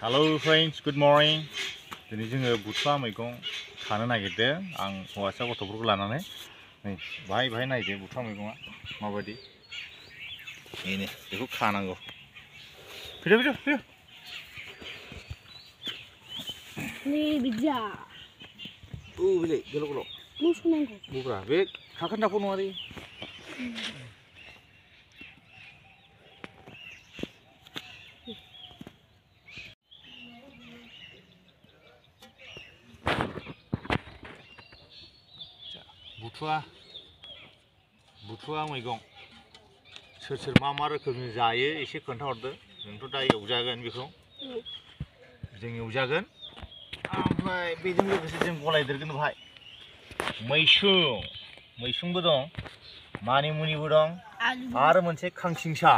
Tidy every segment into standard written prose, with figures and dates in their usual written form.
Hello friends, good morning. Ini जोङो बुथुवा मैगं खानो नागिरदों आं हौवासा गथ'फोरखौ लानानै नै बाहाय नायदो बुथुवा मैगङा माबायदि बेनो बेखौ खानांगौ फैदो nih bija बिलाइ गोलाव musuh nanggo बुब्रा बे खाखोन्दाखौ नङा दे बुथुवा मैगं सोर मा रोखोमनि जायो एसे खोन्थाहरदो नोंथ' दा एवजागोन बेखौ जों एवजागोन ओमफ्राय बेजों लोगोसे जों गलायदेरगोन बाहाय मैसुंबो दं मानिमुनिबो दं आरो मोनसे खांसिंसा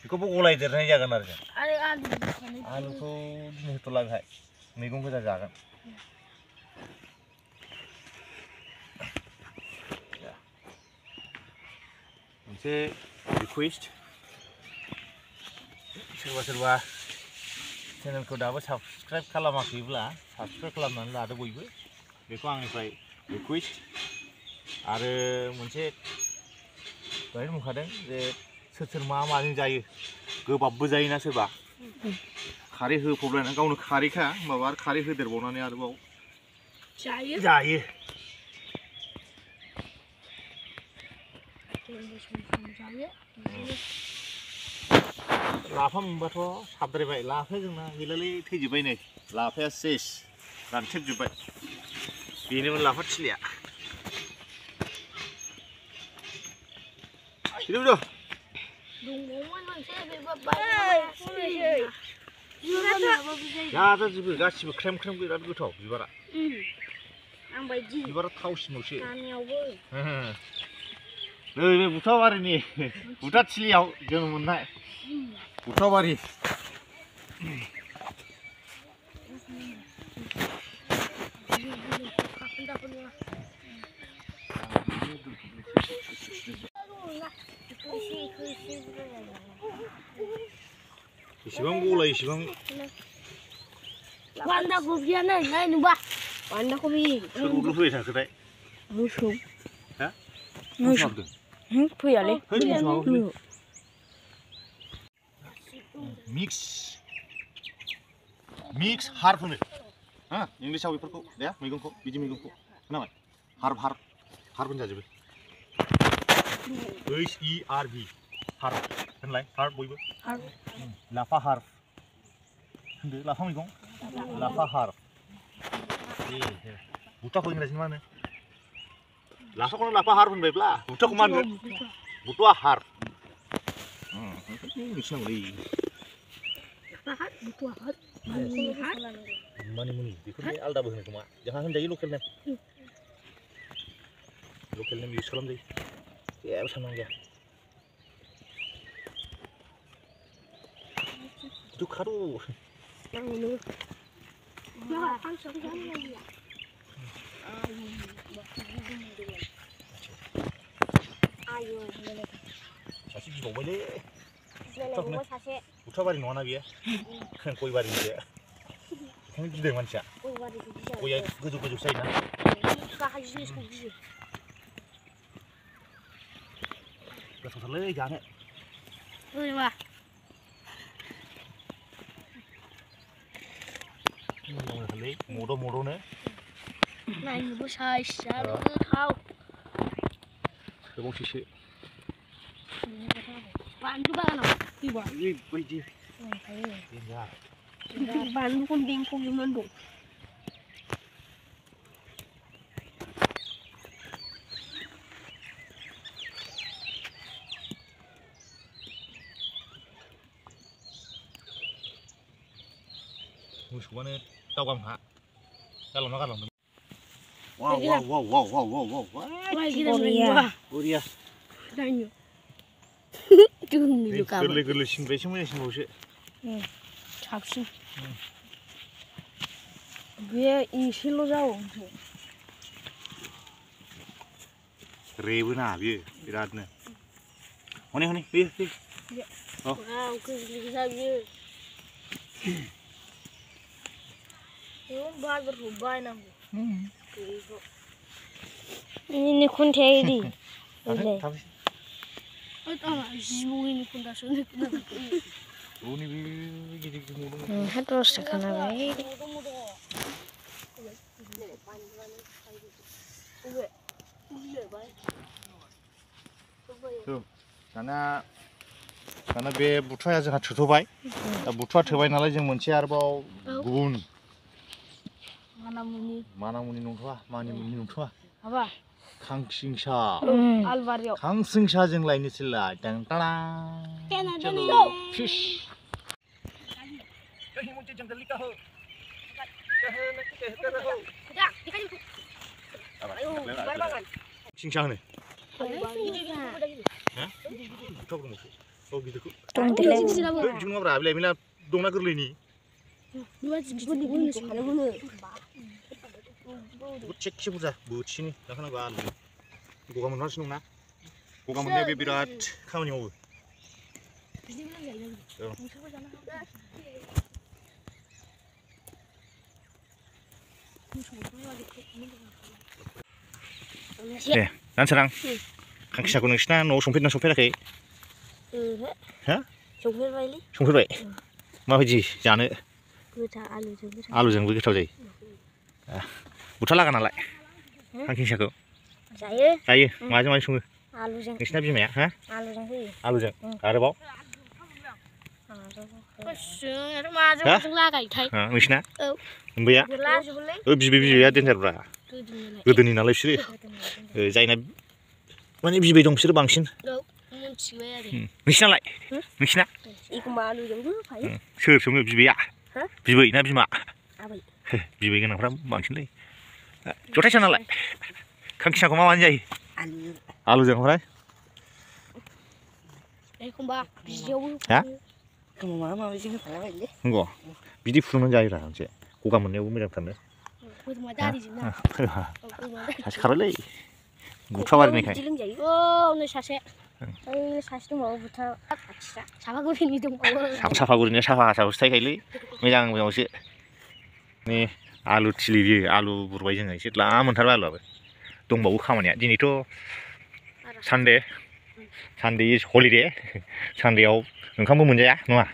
बेखौबो गलायदेरनाय जागोन आरो जों आलुखौ दिनै होथ'ला बेहाय मैगं गोजा जागोन मोनसे रिक्वेस्ट सोरबा चेनेलखौ दाबो साबस्क्राइब खालामाखैब्ला साबस्क्राइब खालामनानै लादो बयबो बेखौ आंनिफ्राय रिक्वेस्ट आरो मोनसे दहाय बुंखादों जे सोर माजों जायो गोबाबबो जायोना सोरबा खारै होफबलायना गावनो खारैखा होमबाबो आरो खारै होदेरबावनानै आरोबाव जायो लाफा मोनबाथ' साबद्रायबाय लाफाया जोंना गैलालै थैजोब्बाय नै लाफाया सेस रानथेबजोब्बाय बेनोमोन लाफा थिलिया जाजोबो गासिबो ख्रेम बिराद गोथाव बिबारा बिबारा थावसिनबावसो नै बे बुथाबारिनि बुथा थिलियाव जों मोननाय बुथाबारि इसेबां गलाय इसेबां बान्दा कबियानो नाय नुबा बान्दा कबि सोर उदुफैबाय थाखोथाय मोसौ हा मोसौ फैयालै मिक्स हार्ब होनो हा इंलिसाव बेफोरखौ दे मैगंखौ बिदि मैगंखौ खोनाबाय हार्ब होनजाजोबो HERB हार्ब होनलाय हार्ब बयबो लाफा हार्ब होनदो लाफा मैगं लाफा हार्ब बुथाखौ इंराजिनि मा होनो लाफाखौनो लाफा हार्ब होनबायब्ला बुथाखौ मा होनगोन बुथुवा हार्ब मिथिनांगौलै मानिमुनि बेखौनो आलदाबो होनो खोमा जोंहा होनजायो लकेल नेम इउज खालामजायो जेबो साननांगौ गैया दुखारु सासे गिबावबायलै बुथाबारि नङाना बियो गयबारिनिसो बेखौनो गिदों मानसिया गया गोजौ जायोना गोथावथारलै जानो मोजांथारलै मद'नो नायनोबो साइज आरो गोथाव गोबावसैसो बानलु बागानाव फैबा ओरैबायदि बानलुखौनो बेंफबजोबनानै दं मोसौआनो दावगांहा गालांदों बरिया गोरलैसिननिफ्रायसो मोजांसिनबावसो साबसिन बे एसेल' जाबावनोसै रेबोना बियो बिरादनो हनै हनै बे औ wow, गोजा बियो बाजारखौ बायनांगौ ini kuntai di. जिबौनि खुन्दासो Terus terkena baik. दाना बे बुथुवाया जोंहा थोथ'बाय दा बुथुवा थोबाय नालाय जों मोनसे आरोबाव गुबुन मानामुनि नंथ'आ मानिमुनि नंथ'आ खांसिंसा खांसिंसाजों लायनोसैलाय फिश खांसिंसा होनो जुनाब्रा बिलाइ मिला दंना गोरलैनि थिगसे बुरजा बोथिनि जाखानांगौ आलु गगा मोनहांसो दंना गगा मोननाया बे बिराद खामानि मावो दे दानसोरां खांखिसाखौ नोंसिना न'आव संफेरना संफेराखै हा संफेरबाय माबायदि जानो आलुजोंबो गोथाव जायो बुथा लागा नालाय खांखिसाखौ जायो माजों माजों सङो नोंसिना बिमाया हा आलुजों आरोबाव नोंसिना ओमफ्राया बिबैया देन्जारब्रा गोदोनि नालाय बिसोरो जायना माने बिबै दं बिसोरो बांसिन नोंसिनालाय नोंसिना सोर सङो बिबैया बिबै ना बिमा बिबै गोनांफ्रा बांसिनलै जथायसा नालाय खांखिसाखौ मा मानि जायो आलुजों ओमफ्राय नंगौ बिदि फुदुंनानै जायोब्रा मोनसे गगा मोननायावबो मोजां थानो सासे खारबायलै बुथुवा बारिनायखाय साफागुरिनिया साफा साफासो थायोखायलै मोजां मोजांसो नै आलु थिलि बियो आलु बुरबाय जोङो एसे द्ला मोनथारबाय आलुआबो दंबावो खामानिया दिनैथ' सानडे इज हलिडे सानडेआव ओंखामबो मोनजाया नङा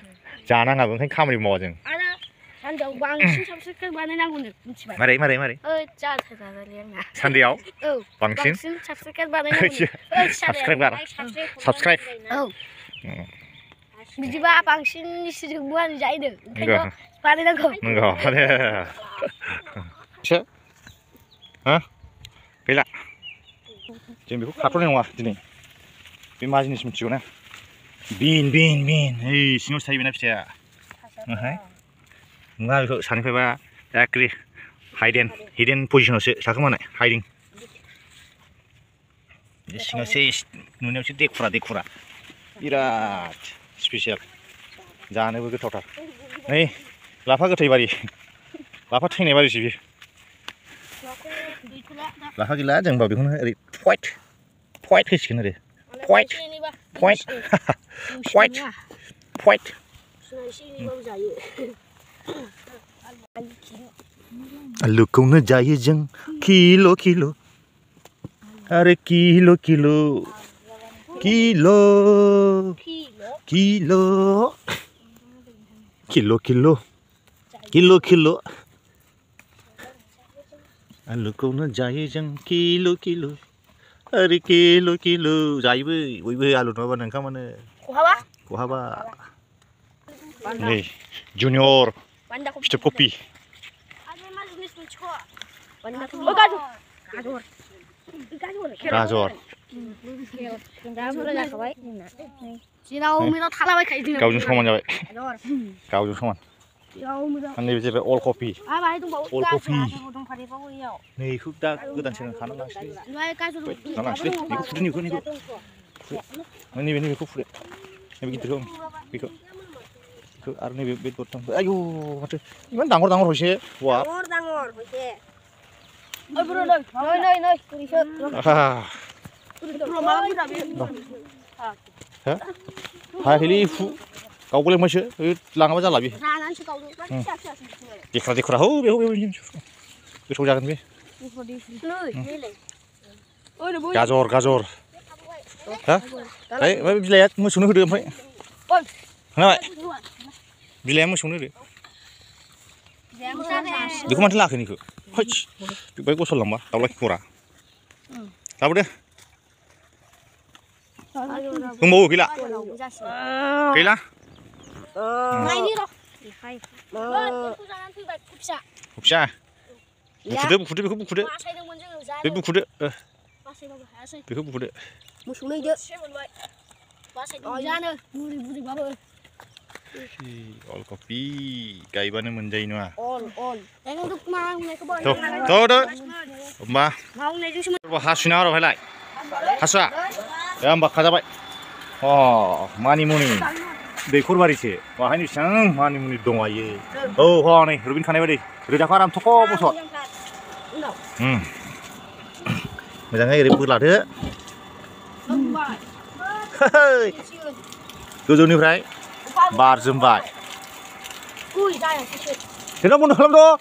जानाङाबो ओंखायनो खामानिबो मावा जों सानडेआव बांसिन साबसक्राइब बानायनांगौनो मिथिबाय मारै सानडेआव बांसिन साबसक्राइब बानायनांगौ साबसक्राइब बिदिबा बांसिन निसिजोंबो आं जायो ओंखायनो बानायनांगौ नंगौ हा गैला जों बेखौ खाथ'नाय नङा दिनै बे मा जिनिस मिथिगौ ना बिन ओइ सिङावसो थायो बेना फिथाइया ओमफ्राय नङा बेखौ सानिफ्रायबा एख्रि हिडेन पजिसनावसो साखोमानाय हाइडिं सिङावसो नुनायावसो देखुरा बिराद स्पेसियेल जानोबो गोथावथार नै लाफा गोथै बारि लाफा थैनाय बारिसो बियो लाफा गैला जों होनबा बेखौनो ओरै पइन्ट होसिगोन ओरै पइन्ट आलुखौनो जायो जों किल' आरो किल' आलुखौनो जायो जों किल' आरो किल' जायोबो बयबो आलु नङाबानो ओंखामानो खहाबा नै जुनियर फिथोब कफि गाजर गावजों समान जाबाय गावजों समान नैबे जाहैबाय अल कफि नै बेखौ दा गोदानसो खाना लांसै नैबेखौ फुदो नैबे गिदिरखौ बेखौ आरो नैबे बे दरथाम आयौ माथो इमान डांगर हयसे वा हाहैलै फु गावगोलांबायसो लाङाबा जाला बे रानानैसो गावदों फिसा फिसा देखरा देखरा हौ बेयाव गोथाव जागोन बे गाजर गाजर हा ओमफ्राय बिलाइआ मोसौनो होदो ओमफ्राय खोनाबाय बिलाइआ मोसौनो होदो बेखौ माथो लाखो नोंखौ हैस बेबाय गसरलांबा दाउला खरा लाबोदो दंबावो गैला गैला फिसा बुखुदो बेखौ बुखुदो बे बुखुदो बेखौ बुखुदो मोसौनो हैदो जानो बुरि बुरिबाबो अलकपि गायबानो मोनजायो नङा होमबा हासुना हर भायलाय हासुआ होमबा खाजाबाय अ मानिमुनि दैखरबारिसो बाहायनो बेसेबां मानिमुनि दं आयो औ हनै रुबिन खानाय बायदि रोदाखौ आराम थख' बस' मोजाङै ओरै बोलादो गोजौनिफ्राय बार जोमबाय बेनाव बन्द' खालामद'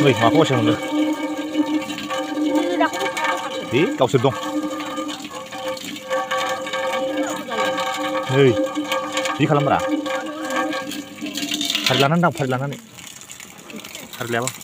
नै माखौ बासिया मोनदों दे गावसोर दं नै बिदि खालामब्रा फारि लानानै दां फारि लानानै फारि लायाबा